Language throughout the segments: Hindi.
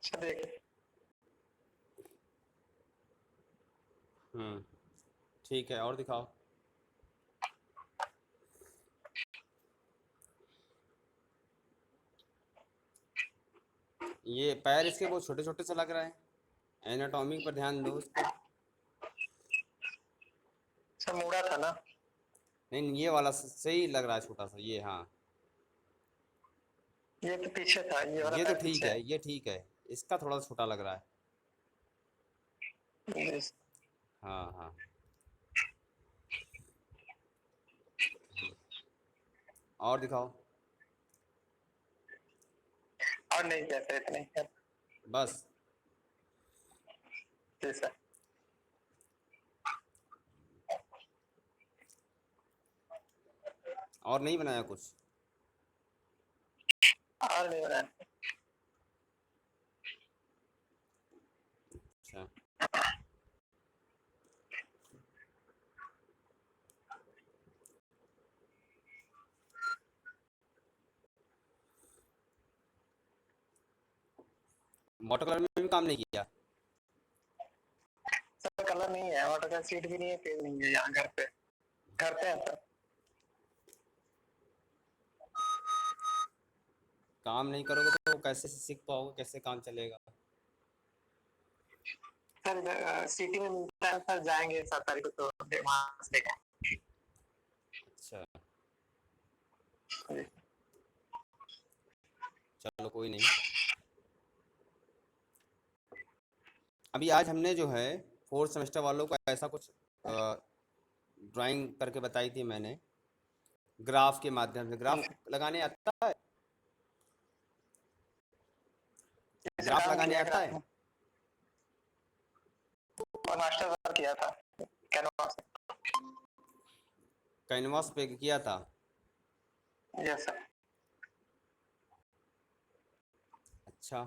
अच्छा देख। ठीक है, और दिखाओ। ये पैर इसके बहुत छोटे छोटे से लग रहे हैं, एनाटॉमी पर ध्यान दो उसके। अच्छा मुड़ा था ना। नहीं, ये वाला सही लग रहा है, छोटा सा ये। हाँ, ये तो पीछे था, ये वाला ये तो पैर ठीक पीछे है, ये ठीक है। इसका थोड़ा सा छोटा लग रहा है। है। हाँ हाँ। और दिखाओ। और नहीं कहते इतने ही है। बस। जैसा और नहीं बनाया कुछ? और नहीं बना। अच्छा, वाटर कलर में भी काम नहीं किया? सब कलर नहीं है, वाटर का सीट भी नहीं है, पेज नहीं है यहाँ घर पे। घर पे है सर। काम नहीं करोगे तो कैसे सीख पाओगे, कैसे काम चलेगा? सर सिटी में मिलता है सर, जाएंगे 7 तारीख को तो वहाँ से लेके अच्छा, आएंगे। चलो कोई नहीं। अभी आज हमने जो है फोर्थ सेमेस्टर वालों को ऐसा कुछ ड्राइंग करके बताई थी मैंने, ग्राफ के माध्यम से। ग्राफ लगाने आता है? जैसे ग्राफ काम लगाने किया आता ग्राफ है? में और मास्टर वर्क किया था कैनवास कैनवास पे किया था? में। Yes sir. अच्छा,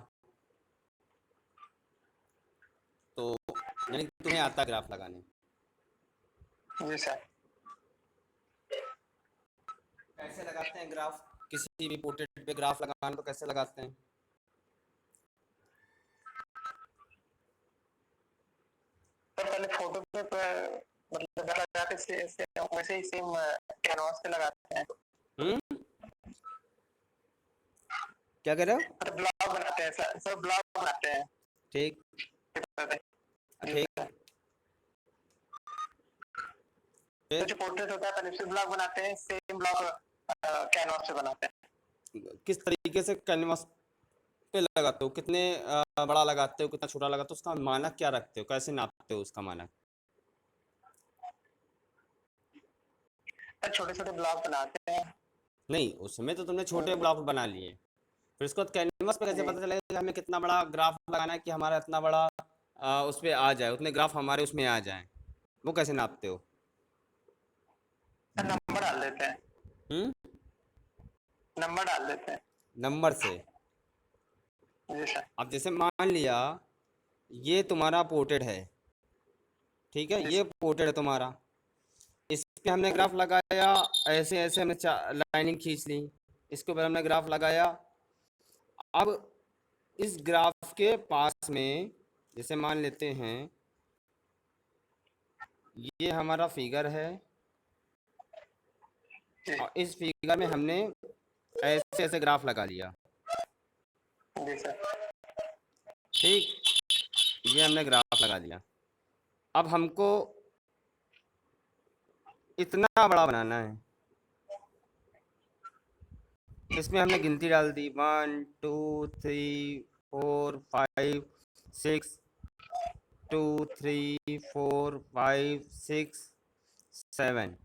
तो यानी कि तुम्हें आता है ग्राफ लगाने? जी सर। कैसे लगाते हैं ग्राफ? किसी भी पोर्ट्रेट पे ग्राफ लगाना तो कैसे लगाते हैं? सर पहले फोटो पे मतलब लगाते से वैसे ही सेम कैनवास पे लगाते हैं। हम्म, क्या कह रहे हो? मतलब ब्लॉग बनाते हैं सर, सर ब्लॉग बनाते हैं। ठीक जी ठीक। सर। तो फिर जो पोर्ट्रेट होता है पहले उससे ब्लॉग बनाते हैं, सेम ब्लॉग कैनवास पे बनाते हैं। किस तरीके से कैनवास पे लगाते हो? कितने बड़ा लगाते हो, कितना छोटा लगाते हो? उसका मानक क्या रखते हो? कैसे नापते हो उसका मानक? सर छोटे छोटे ब्लॉग बनाते हैं। नहीं, उसमें तो तुमने छोटे ब्लॉक बना लिए, फिर उसको कैनवस पे कैसे जी पता चलेगा कि हमें कितना बड़ा ग्राफ लगाना है कि हमारा इतना बड़ा उस पे आ जाए, उतने ग्राफ हमारे उसमें आ जाएं? वो कैसे नापते हो? सर नंबर डाल देते हैं। हम्म, नंबर डाल देते हैं। नंबर से? जी सर। अब जैसे मान लिया ये तुम्हारा पोर्ट्रेट है, ठीक है, जी ये पोर्ट्रेट है तुम्हारा, इस पे हमने ग्राफ लगाया, ऐसे ऐसे हमने लाइनिंग खींच ली, इसके ऊपर हमने ग्राफ लगाया। अब इस ग्राफ के पास में जैसे मान लेते हैं ये हमारा फिगर है, जी और इस फिगर में हमने ऐसे ऐसे ग्राफ लगा लिया। जी सर। ठीक, ये हमने ग्राफ लगा दिया। अब हमको इतना बड़ा बनाना है, इसमें हमने गिनती डाल दी, 1 2 3 4 5 6, 2 3 4 5 6 7।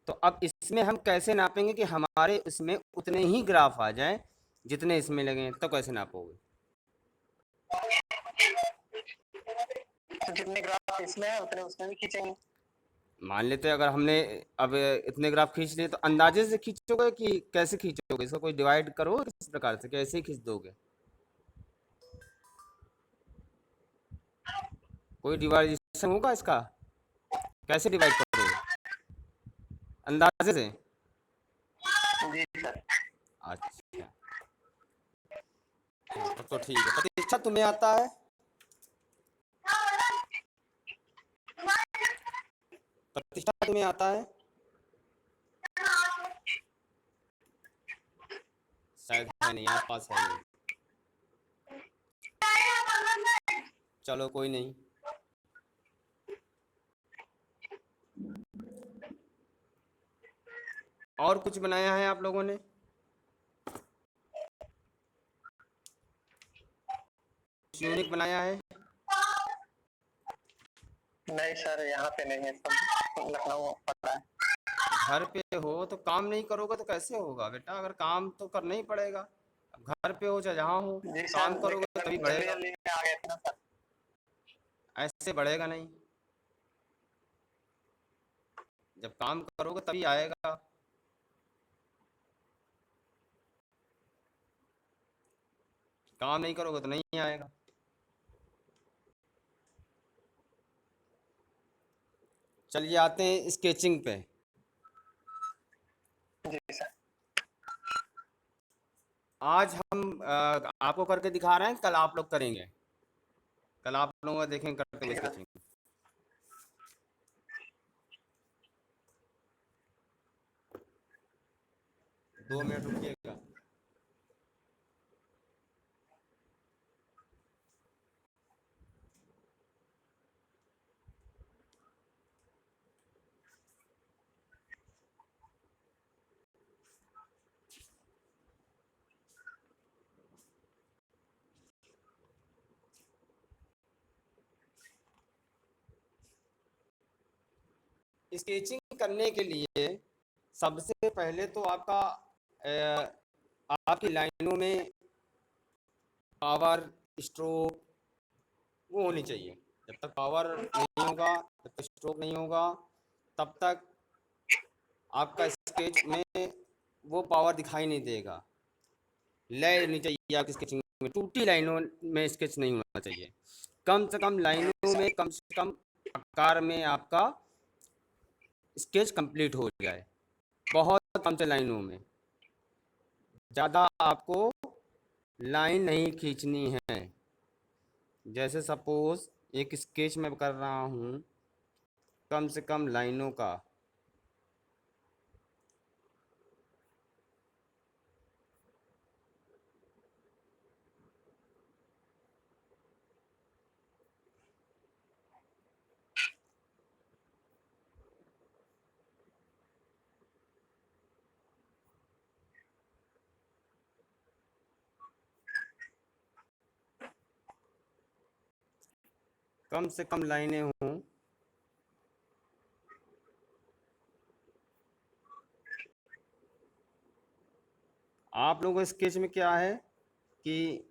तो अब इसमें हम कैसे नापेंगे कि हमारे इसमें उतने ही ग्राफ आ जाएं जितने इसमें लगे हैं? तो कैसे नापोगे? तो जितने ग्राफ इसमें है उतने उसमें भी खींचेंगे। मान लेते हैं अगर हमने अब इतने ग्राफ खींच लिए, तो अंदाजे से खींचोगे कि कैसे खींचोगे? इसको कोई डिवाइड करो किस प्रकार से, कैसे ही खींच दोगे? कोई डिवाइडेशन होगा इसका? कैसे डिवाइड करोगे? अंदाजे से? जी सर। अच्छा, तब तो ठीक है। प्रतीक्षा तुम्हें आता है? प्रतिष्ठा तुम्हें आता है? शायद है नहीं, आसपास है नहीं। चलो कोई नहीं। और कुछ बनाया है आप लोगों ने? कुछ यूनिक बनाया है? नहीं सर, यहाँ पे नहीं है, सब लखनऊ पड़ा है। घर पे हो तो काम नहीं करोगे तो कैसे होगा बेटा? अगर काम तो करना ही पड़ेगा। अब घर पे हो चाहे जहाँ हो, जी काम सर, करोगे तभी लेकिन जल्दी बढ़ेगा। जल्दी में आ गए थे ना सर। ऐसे बढ़ेगा नहीं। जब काम करोगे तभी आएगा। काम नहीं करोगे तो नहीं आएगा। चलिए आते हैं स्केचिंग पे। जी सर। आज हम आपको करके दिखा रहे हैं, कल आप लोग करेंगे। कल आप लोग देखेंगे करते हुए ठीक है सर। स्केचिंग। 2 मिनट रुकिएगा। स्केचिंग करने के लिए सबसे पहले तो आपका आपकी लाइनों में पावर, स्ट्रोक वो होनी चाहिए। जब तक पावर नहीं होगा, जब तक स्ट्रोक नहीं होगा, तब तक आपका स्केच में वो पावर दिखाई नहीं देगा। लय नहीं चाहिए आपकी स्केचिंग में, टूटी लाइनों में स्केच नहीं होना चाहिए। कम से कम लाइनों में, कम से कम आकार में आपका स्केच कंप्लीट हो जाए। बहुत कम से लाइनों में, ज़्यादा आपको लाइन नहीं खींचनी है। जैसे सपोज एक स्केच मैं कर रहा हूँ, कम से कम लाइनों का। कम से कम लाइनें हों। आप लोगों के स्केच में क्या है कि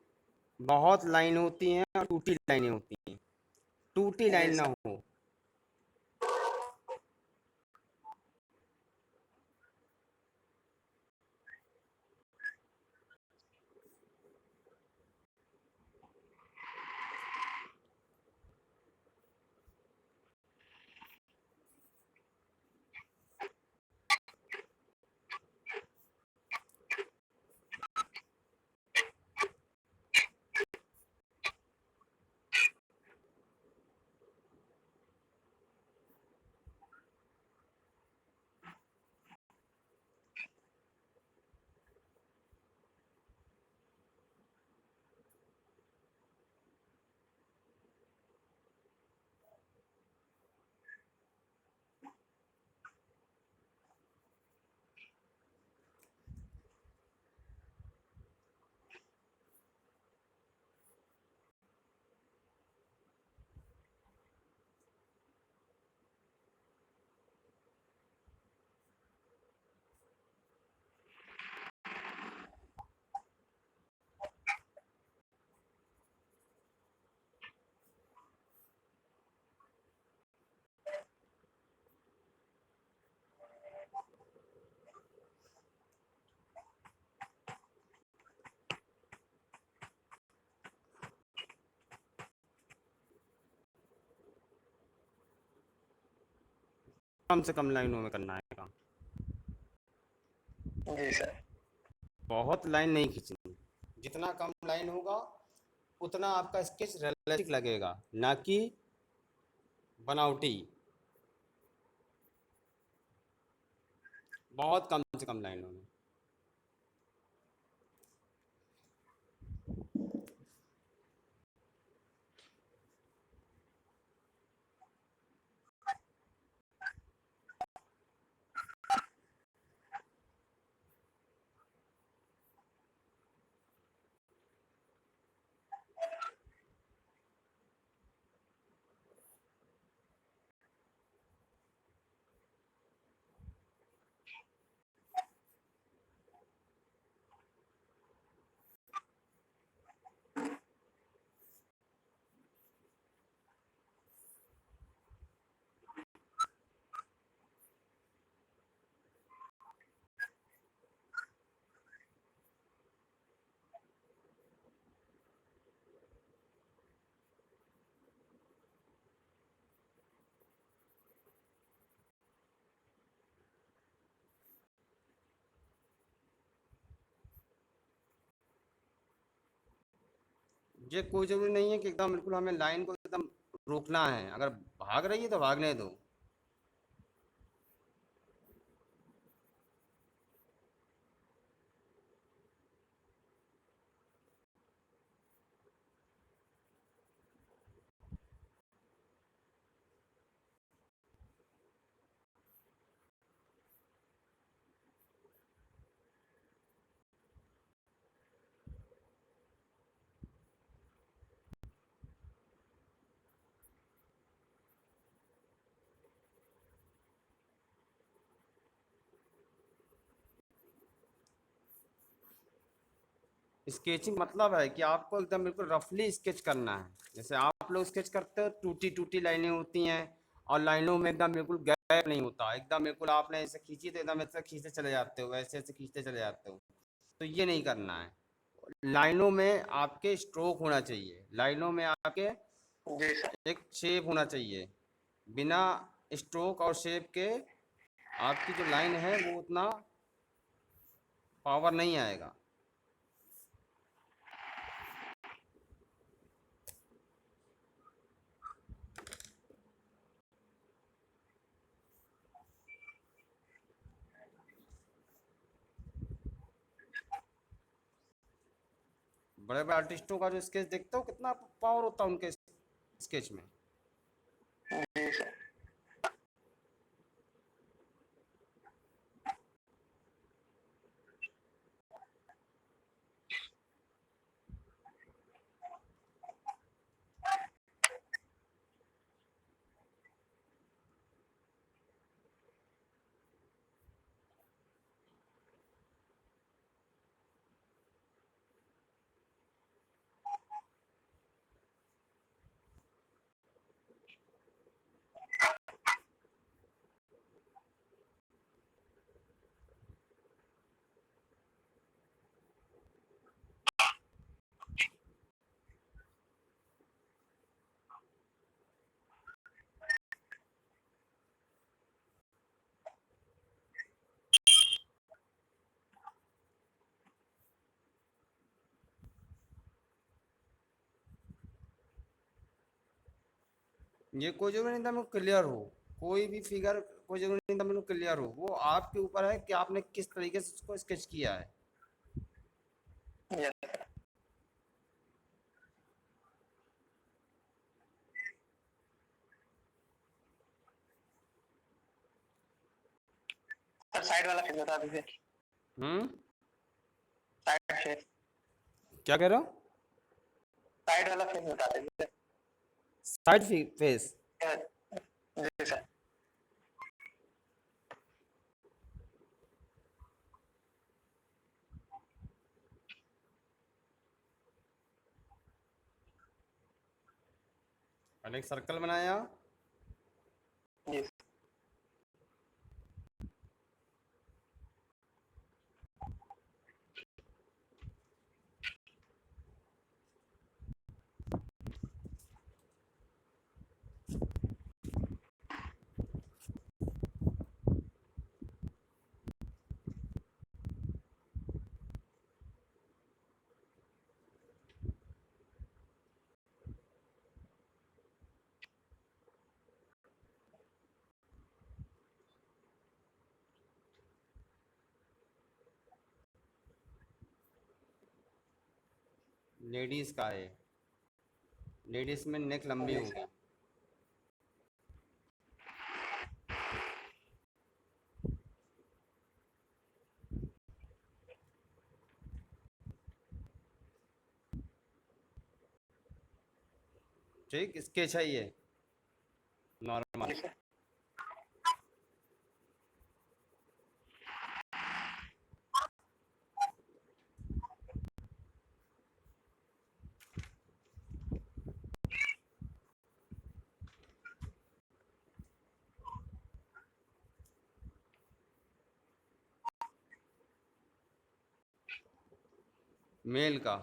बहुत लाइन होती हैं और टूटी लाइनें होती हैं। टूटी जी लाइन ना सर। हो। कम से कम लाइनों में करना है काम। जी सर। बहुत लाइन नहीं खींचनी। जितना कम लाइन होगा उतना आपका स्केच रियलिस्टिक लगेगा, ना कि बनावटी। बहुत कम से कम लाइनों में। ये कोई ज़रूरी नहीं है कि एकदम बिल्कुल हमें लाइन को एकदम रोकना है, अगर भाग रही है तो भागने दो। स्केचिंग मतलब है कि आपको एकदम बिल्कुल रफली स्केच करना है। जैसे आप लोग स्केच करते हो, टूटी टूटी लाइनें होती हैं और लाइनों में एकदम बिल्कुल गैप नहीं होता, एकदम बिल्कुल आपने ऐसे खींची तो एकदम ऐसे खींचते चले जाते हो, वैसे ऐसे खींचते चले जाते हो। तो ये नहीं करना है। लाइनों में आपके स्ट्रोक होना चाहिए, लाइनों में आपके जी सर। एक शेप होना चाहिए। बिना स्ट्रोक और शेप के आपकी जो लाइन है वो उतना पावर नहीं आएगा। बड़े बड़े आर्टिस्टों का जो स्केच देखते हो कितना पावर होता है उनके स्केच में। जी सर। ये कोई जरूरी नहीं था मेरे को क्लियर हो, कोई भी फिगर कोई जरूरी नहीं था मेरे को क्लियर हो, वो आपके ऊपर है कि आपने किस तरीके से उसको स्केच किया है। Yes sir. सर साइड वाला फेस बता दीजिए। हम्म। Side face. क्या कह रहे हो? साइड वाला फेस बता दीजिए। Side face. जी सर। पहले एक सर्कल बनाया, जी लेडीज का है, लेडीज में नेक लंबी होगी। ठीक, स्केच है ये नॉर्मल। जी सर। मेल का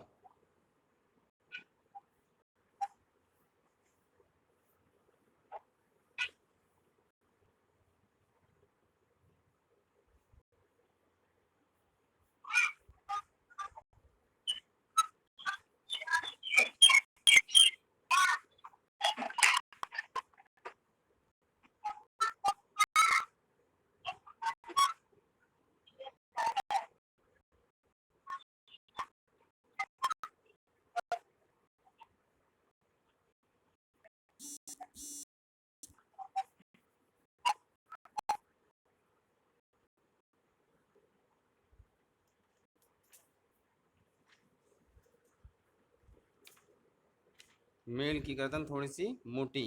मेल की गर्दन थोड़ी सी मोटी।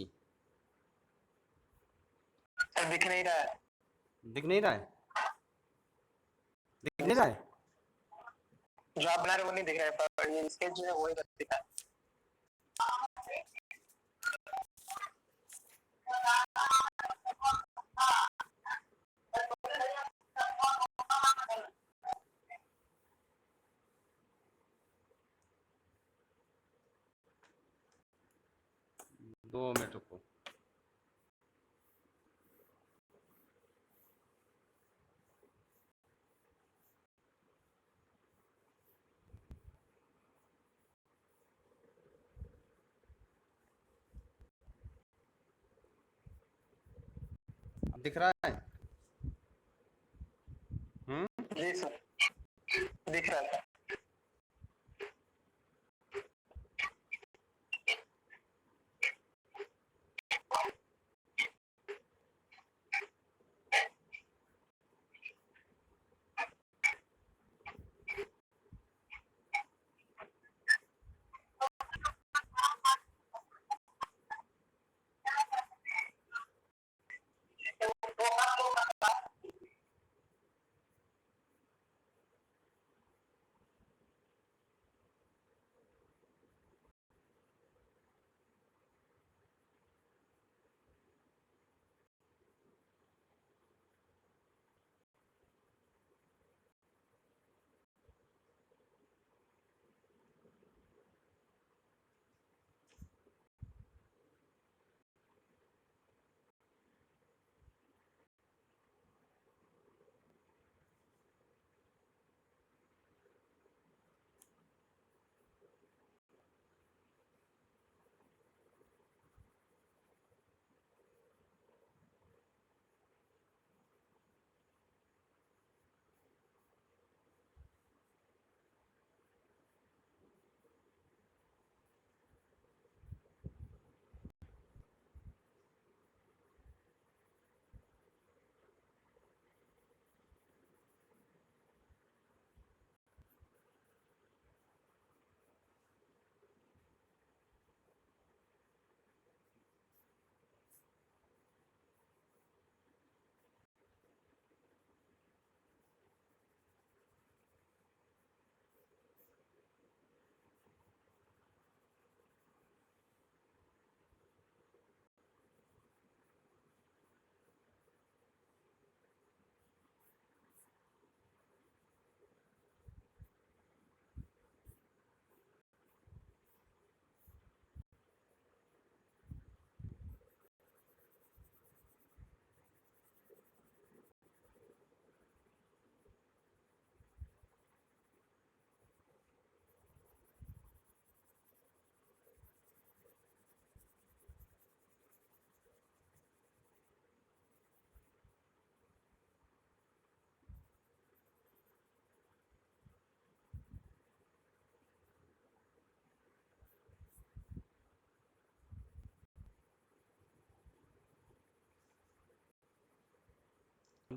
सर दिख नहीं रहा है। दिख नहीं रहा है, दिख नहीं रहा है। जो आप बना रहे हो वो नहीं दिख रहा है, पर ये स्केच जो है वही दिख रहा है। 2 मिनट रुको। अब दिख रहा है। जी सर, दिख रहा था।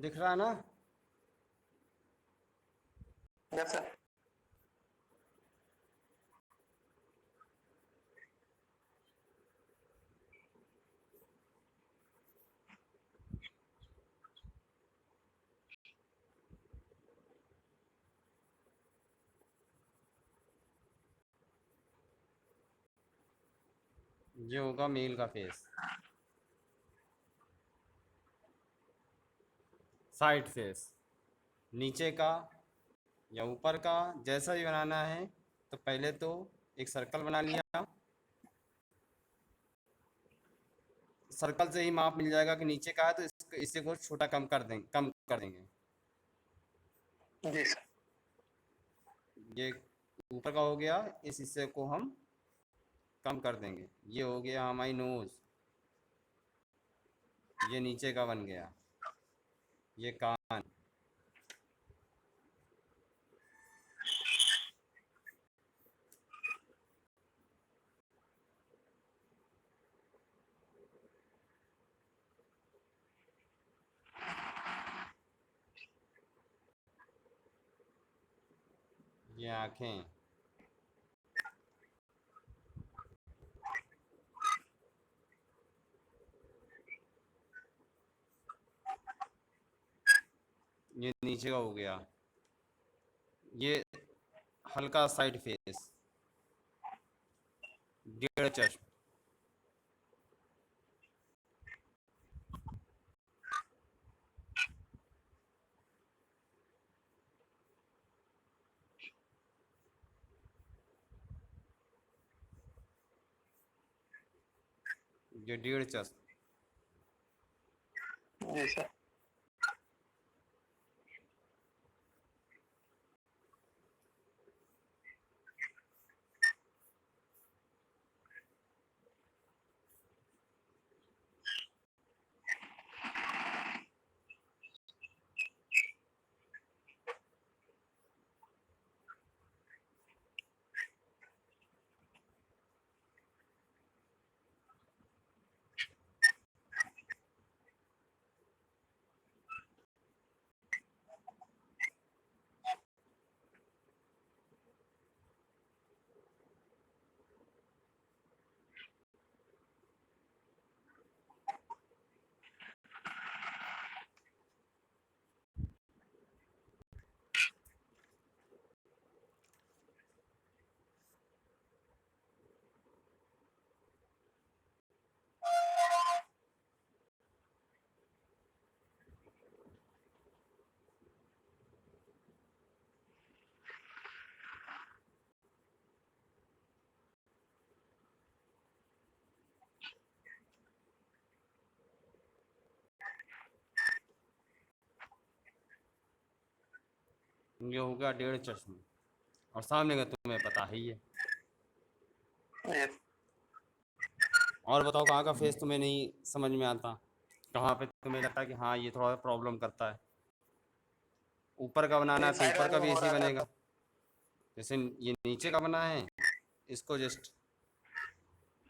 दिख रहा है ना? Yes sir. ये होगा मेल का फेस, साइड फेस, नीचे का या ऊपर का, जैसा भी बनाना है। तो पहले तो एक सर्कल बना लिया, सर्कल से ही माप मिल जाएगा कि नीचे का है, तो इससे को छोटा कम कर देंगे, जी सर। ये ऊपर का हो गया, इस हिस्से को हम कम कर देंगे। ये हो गया हमारी नोज, ये नीचे का बन गया, ये कान, ये आँखें, ये नीचे का हो गया, ये हल्का साइड फेस, डेढ़ चश्म, ये डेढ़ चश्म, जी सर। ये हो गया डेढ़ चश्म। और सामने का तुम्हें पता ही है। यस। और बताओ कहाँ का फेस तुम्हें नहीं समझ में आता, कहाँ पे तुम्हें लगता है कि हाँ ये थोड़ा प्रॉब्लम करता है। ऊपर का बनाना ये है तो साइड ऊपर का में भी हो ऐसे ही रहा था बनेगा। तो। जैसे ये नीचे का बना है, इसको जस्ट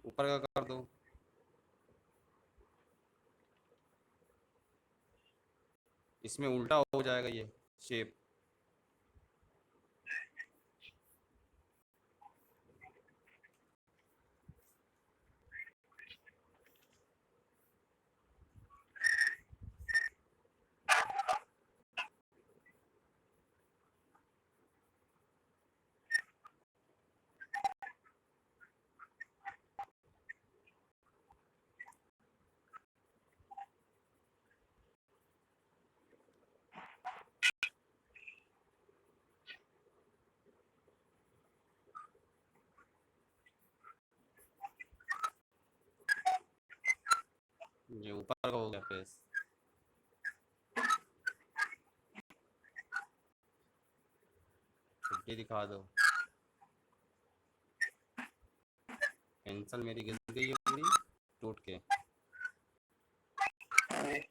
ऊपर का कर दो। इसमें उल्टा हो जाएगा ये शेप। ये ऊपर का हो गया फेस। छुट्टी दिखा दो। पेंसिल मेरी गिर गई है पूरी टूट के। जी।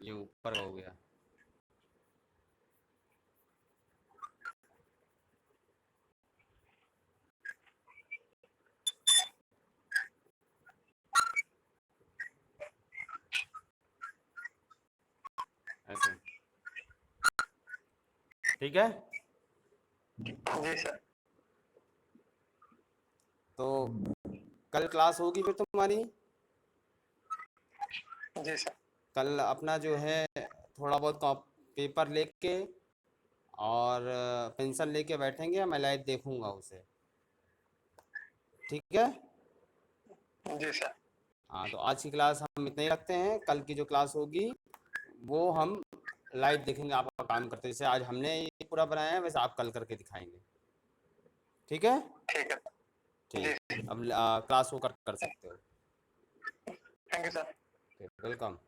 ये ऊपर हो गया। ऐसे, ठीक है। जी सर। तो कल क्लास होगी फिर तुम्हारी। जी सर। कल अपना जो है थोड़ा बहुत पेपर लेके और पेंसिल लेके बैठेंगे, मैं लाइव देखूंगा उसे, ठीक है। जी सर। हाँ, तो आज की क्लास हम इतना ही रखते हैं। कल की जो क्लास होगी वो हम लाइव देखेंगे आपका काम करते, जैसे आज हमने ये पूरा बनाया है वैसे आप कल करके दिखाएंगे, ठीक है। ठीक है। जी। ठीक, अब क्लास को कर सकते हो। Thank you sir. वेलकम।